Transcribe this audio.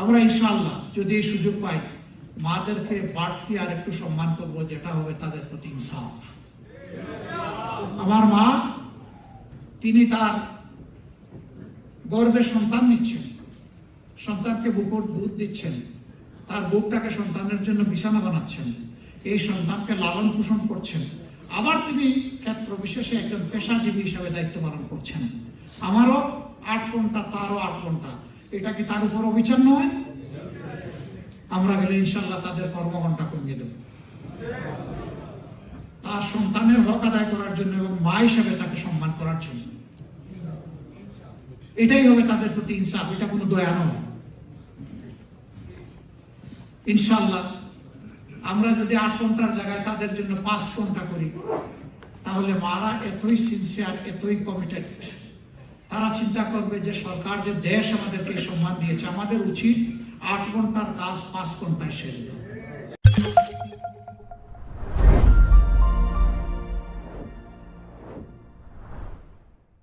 আমরা ইনশাআল্লাহ যদি এই সুযোগ পাই মাদেরকে বাড়তি আর একটু সম্মান করব, যেটা হবে তাদের প্রতি ইনসাফ। আমার মা, তিনি তার গর্ভে সন্তান নিচ্ছেন, সন্তানকে বুকের দুধ দিচ্ছেন, তার বুকটাকে সন্তানের জন্য বিছানা বানাচ্ছেন, এই সন্তানকে লালন পোষণ করছেন, আবার তিনি ক্ষেত্র বিশেষে একজন পেশাজীবী হিসাবে দায়িত্ব পালন করছেন। আমারও 8 ঘন্টা, তারও 8 ঘন্টা, এটা কি তার উপর অবিচার নয়? আমরা গেলে ইনশাল্লাহ তাদের কর্মঘণ্টা কমিয়ে দেব, তার সন্তানের হক আদায় করার জন্য এবং মা হিসেবে তাকে সম্মান করার জন্য। এটাই হবে তাদের প্রতি ইনসাফ, এটা কোনো দয়া নয়। ইনশাল্লাহ আমরা যদি 8 ঘন্টার জায়গায় তাদের জন্য 5 ঘন্টা করি, তাহলে মারা এতই সিনসিয়ার, এতই কমিটেড, তারা চিন্তা করবে যে সরকার, যে দেশ আমাদেরকে সম্মান দিয়েছে, আমাদের উচিত 8 ঘন্টার কাজ 5 ঘন্টায় সেরে দেওয়া।